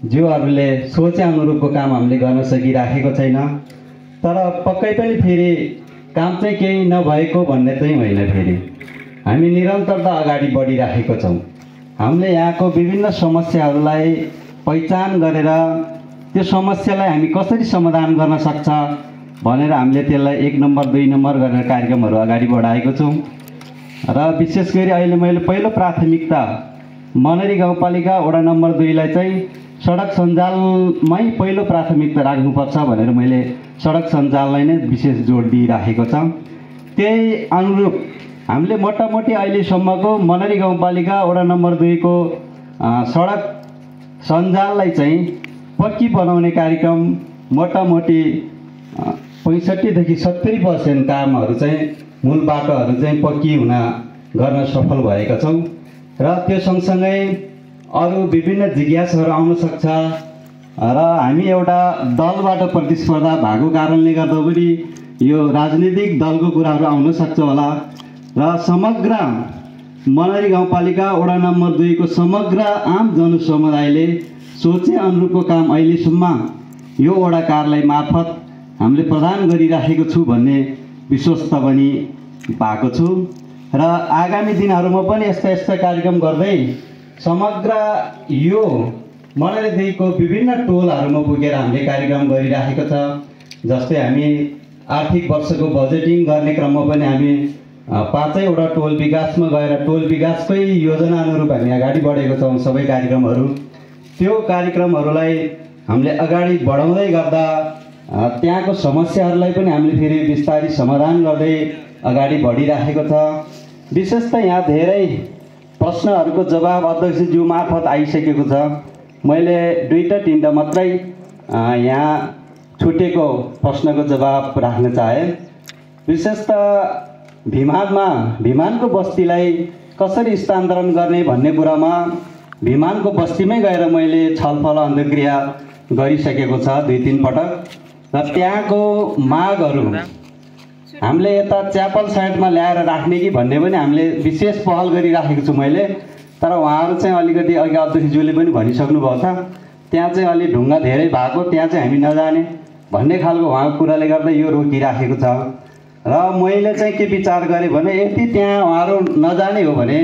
जीवहरूले सोचे अनुरूपको काम हामीले गर्न सकिराखेको छैन। तर पक्कै पनि फेरि काम चाहिँ केही नभएको भन्ने चाहिँ होइन, फेरि हामी निरन्तरता अगाडि बढिराखेको छौँ। हामीले यहाँको विभिन्न समस्याहरूलाई पहिचान गरेर त्यो समस्यालाई हामी कसरी समाधान गर्न सक्छ भनेर हामीले त्यसलाई 1 नम्बर 2 नम्बर गरेर कार्यक्रमहरू अगाडि बढाएको छौँ। र विशेष गरी अहिले मैले पहिलो प्राथमिकता मनरी गाउँपालिका वडा नम्बर 2 लाई चाहिँ सडक सञ्जालमै पहिलो प्राथमिकता राख्नुपर्छ भनेर मैले सडक सञ्जाललाई नै विशेष जोड दिइराखेको छ। त्यही अनुरूप हामीले मोटामोटी अहिलेसम्मको मनरी गाउँपालिका वडा नम्बर 2 को सडक सञ्जाललाई चाहिँ पक्की बनाउने कार्यक्रम मोटामोटी 65 देखि 70% कामहरू चाहिँ मूल बाटोहरू चाहिँ पक्की हुन गर्न सफल भएका छौँ। र त्यो सँगसँगै अरू विभिन्न जिज्ञासाहरू आउन सक्छ र हामी एउटा दलबाट प्रतिस्पर्धा भएको कारणले गर्दा पनि यो राजनीतिक दलको कुराहरू आउन सक्छ होला। र समग्र मनरी गाउँपालिका वडा नम्बर 2 को समग्र आम जनसमुदायले सोचे अनुरूपको काम अहिलेसम्म यो वडा कार्यालय मार्फत हामीले प्रदान गरिराखेको छु भन्ने विश्वस्त पनि भएको छु। र आगामी दिनहरूमा पनि यस्ता कार्यक्रम गर्दै समग्र यो मनरी 2 को विभिन्न टोलहरूमा पुगेर हामीले कार्यक्रम गरिराखेको छ। जस्तै हामी आर्थिक वर्षको बजेटिङ गर्ने क्रममा पनि हामी 5वटा टोल विकासमा गएर टोल विकासकै योजना अनुरूप हामी अगाडि बढेको छौँ। सबै कार्यक्रमहरू त्यो कार्यक्रमहरूलाई हामीले अगाडि बढाउँदै गर्दा त्यहाँको समस्याहरूलाई पनि हामीले फेरि बिस्तारै समाधान गर्दै अगाडि बढिराखेको छ। विशेष त यहाँ धेरै प्रश्नहरूको जवाब अध्यक्षज्यू मार्फत आइसकेको छ। मैले 2-3 मात्रै यहाँ छुटेको प्रश्नको जवाब राख्न चाहे। विशेष त भिमानको बस्तीलाई कसरी स्थानान्तरण गर्ने भन्ने कुरामा भिमानको बस्तीमै गएर मैले छलफल अन्तर्क्रिया गरिसकेको छ 2-3 पटक। र त्यहाँको मागहरू हामीले यता च्यापल साइडमा ल्याएर राख्ने कि भन्ने पनि हामीले विशेष पहल गरिराखेको छु मैले। तर उहाँहरू चाहिँ अलिकति अघि अध्यक्षज्यूले पनि भनिसक्नु भएको छ, त्यहाँ चाहिँ अलि ढुङ्गा धेरै भएको, त्यहाँ चाहिँ हामी नजाने भन्ने खालको उहाँको कुराले गर्दा यो रोकिराखेको छ। र मैले चाहिँ के विचार गरेँ भने यदि त्यहाँ उहाँहरू नजाने हो भने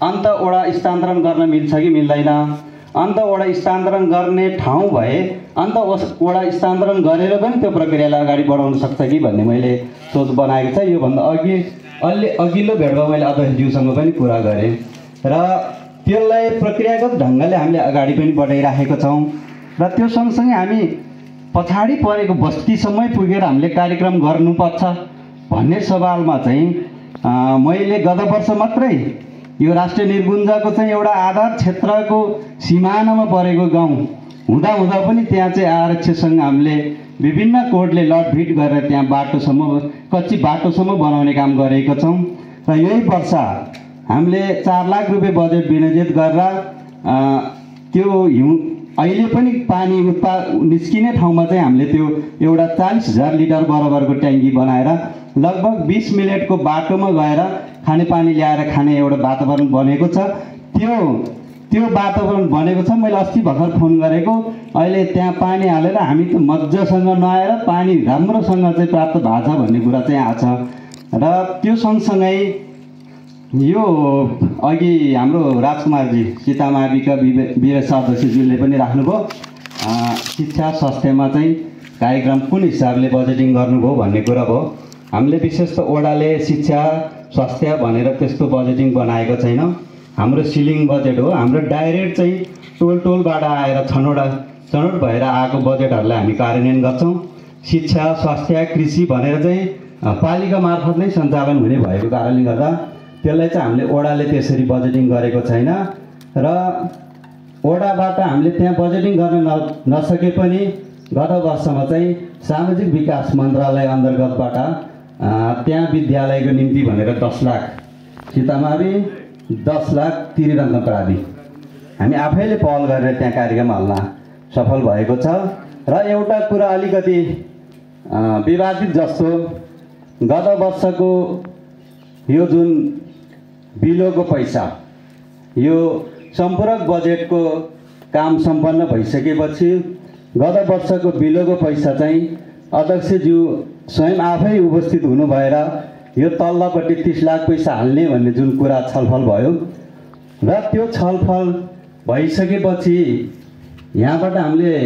अन्त वडा स्थानान्तरण गर्न मिल्छ कि मिल्दैन, अन्त वडा स्थानान्तरण गर्ने ठाउँ भए अन्त वडा स्थानान्तरण गरेर पनि त्यो प्रक्रियालाई अगाडि बढाउन सक्छ कि भन्ने मैले सोच बनाएको छ। योभन्दा अघिल्लो भेटमा मैले अध्यक्षज्यूसँग पनि कुरा गरेँ र त्यसलाई प्रक्रियागत ढङ्गले हामीले अगाडि पनि बढाइराखेका छौँ। र त्यो सँगसँगै हामी पछाडि परेको बस्तीसम्मै पुगेर हामीले कार्यक्रम गर्नुपर्छ भन्ने सवालमा चाहिँ मैले गत वर्ष मात्रै यो राष्ट्रिय निर्गुञ्जको चाहिँ एउटा आधार क्षेत्रको सिमानामा परेको गाउँ हुँदा पनि त्यहाँ चाहिँ आरक्षसँग हामीले विभिन्न कोर्टले लडभिड गरेर त्यहाँ कच्ची बाटोसम्म बनाउने काम गरेका छौँ। र यही वर्ष हामीले 4 लाख रुपियाँ बजेट विनियोजित गरेर त्यो अहिले पनि पानी निस्किने ठाउँमा चाहिँ हामीले त्यो एउटा 40,000 लिटर बराबरको ट्याङ्की बनाएर लगभग 20 मिनटको बाटोमा गएर खानेपानी ल्याएर खाने एउटा वातावरण बनेको छ। त्यो वातावरण बनेको छ। मैले अस्ति भर्खर फोन गरेको, अहिले त्यहाँ पानी हालेर हामी त मजासँग नआएर पानी राम्रोसँग चाहिँ प्राप्त भएको छ भन्ने कुरा चाहिँ आएको छ। र त्यो सँगसँगै यो अघि हाम्रो राजकुमारजी सीतामाविका वीर सदस्यज्यूले पनि राख्नुभयो, शिक्षा स्वास्थ्यमा चाहिँ कार्यक्रम कुन हिसाबले बजेटिङ गर्नुभयो भन्ने कुरा भयो। हामीले विशेष त ओडाले शिक्षा स्वास्थ्य भनेर त्यस्तो बजेटिङ बनाएको छैन। हाम्रो सिलिङ बजेट हो। हाम्रो डाइरेक्ट चाहिँ टोलबाट आएर छनौट भएर आएको बजेटहरूलाई हामी कार्यान्वयन गर्छौँ। शिक्षा स्वास्थ्य कृषि भनेर चाहिँ पालिका मार्फत नै सञ्चालन हुने भएको कारणले गर्दा त्यसलाई चाहिँ हामीले ओडाले त्यसरी बजेटिङ गरेको छैन। र ओडाबाट हामीले त्यहाँ बजेटिङ गर्न नसके पनि गत वर्षमा चाहिँ सामाजिक विकास मन्त्रालय अन्तर्गतबाट त्यहाँ विद्यालयको निम्ति भनेर 10 लाख, सीतामावी 10 लाख, तिरिरङ्ग प्रावि हामी आफैले पहल गरेर त्यहाँ कार्यक्रम हाल्न सफल भएको छ। र एउटा कुरा अलिकति विवादित जस्तो, गत वर्षको यो जुन बिलोको पैसा, यो सम्पूरक बजेटको काम सम्पन्न भइसकेपछि गत वर्षको बिलोको पैसा चाहिँ अध्यक्षज्यू स्वयं आफै उपस्थित हुनु भएर यो तल्लोपट्टि 30 लाख पैसा हाल्ने भन्ने जुन कुरा छलफल भयो र त्यो छलफल भइसकेपछि यहाँबाट हामीले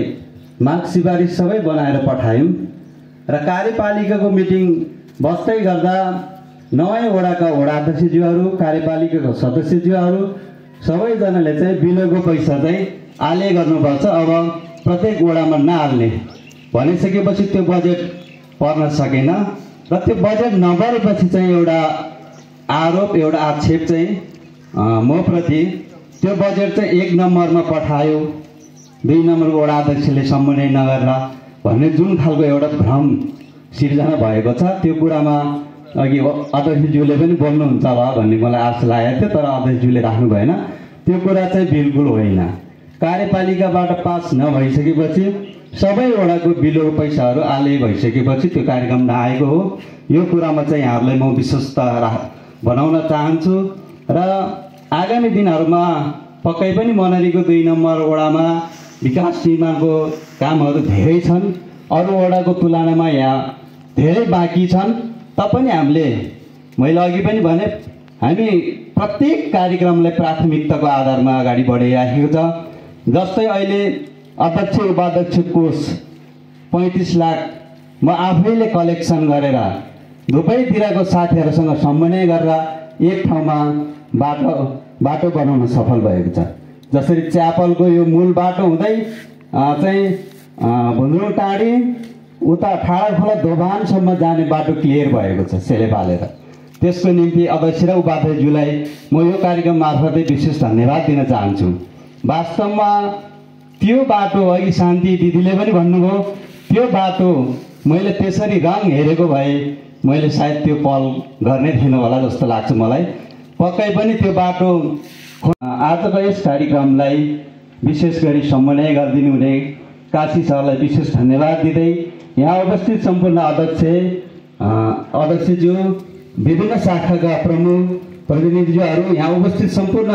माग सिफारिस सबै बनाएर पठायौँ र कार्यपालिकाको मिटिङ बस्दै गर्दा 9 वडाका वडाध्यक्षज्यूहरू, कार्यपालिकाको सदस्यज्यूहरू सबैजनाले चाहिँ बिलोको पैसा चाहिँ आले गर्नुपर्छ, अब प्रत्येक वडामा नहाल्ने भनिसकेपछि त्यो बजेट पर्न सकेन। र त्यो बजेट नपरेपछि चाहिँ एउटा आरोप, एउटा आक्षेप चाहिँ मप्रति, त्यो बजेट चाहिँ 1 नम्बरमा पठायो, 2 नम्बरको वडा अध्यक्षले सम्बोधन नगरेर भन्ने जुन खालको एउटा भ्रम सिर्जना भएको छ, त्यो कुरामा अघि अध्यक्षज्यूले पनि बोल्नुहुन्छ होला भन्ने मलाई आशा लागेको थियो, तर अध्यक्षज्यूले राख्नु भएन। त्यो कुरा चाहिँ बिल्कुल होइन। कार्यपालिकाबाट पास नभइसकेपछि सबै वडाको बिलोको पैसाहरू आले भइसकेपछि त्यो कार्यक्रम नआएको हो। यो कुरामा चाहिँ यहाँहरूलाई म विश्वस्त बनाउन चाहन्छु र आगामी दिनहरूमा पक्कै पनि मनरीको 2 नम्बर वडामा विकास निर्माणको कामहरू धेरै छन्, अरू वडाको तुलनामा यहाँ धेरै बाँकी छन्। तपनि हामीले, मैले अघि पनि भने, हामी प्रत्येक कार्यक्रमलाई प्राथमिकताको आधारमा अगाडि बढाइराखेको छ। जस्तै अहिले अध्यक्ष उपाध्यक्ष कोष 35 लाख म आफैले कलेक्सन गरेर दुवैतिरको साथीहरूसँग समन्वय गरेर एक ठाउँमा बाटो बनाउन सफल भएको छ। जसरी च्यापलको यो मूल बाटो हुँदै चाहिँ भुन्द्रुङ टाढी उता ठाडाखोला दोभानसम्म जाने बाटो क्लियर भएको छ सेले पालेर। त्यसको निम्ति अध्यक्ष र उपाध्यक्षज्यूलाई म यो कार्यक्रम मार्फतै विशेष धन्यवाद दिन चाहन्छु। वास्तवमा त्यो बाटो अघि शान्ति दिदीले पनि भन्नुभयो, त्यो बाटो मैले त्यसरी रङ हेरेको भए मैले सायद त्यो पहल गर्ने थिएन होला जस्तो लाग्छ मलाई। पक्कै पनि त्यो बाटो आजको यस कार्यक्रमलाई विशेष गरी समन्वय गरिदिनु हुने काशी सरलाई विशेष धन्यवाद दिँदै यहाँ उपस्थित सम्पूर्ण अध्यक्षज्यू, विभिन्न शाखाका प्रमुख प्रतिनिधिज्यूहरू, यहाँ उपस्थित सम्पूर्ण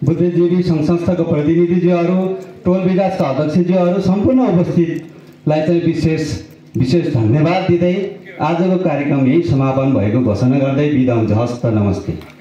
बुद्धिजीवी सङ्घ संस्थाको प्रतिनिधिज्यूहरू, टोल विकासका अध्यक्षज्यूहरू, सम्पूर्ण उपस्थितलाई चाहिँ विशेष धन्यवाद दिँदै आजको कार्यक्रम यही समापन भएको घोषणा गर्दै बिदा हुन्छ। हस्त, नमस्ते।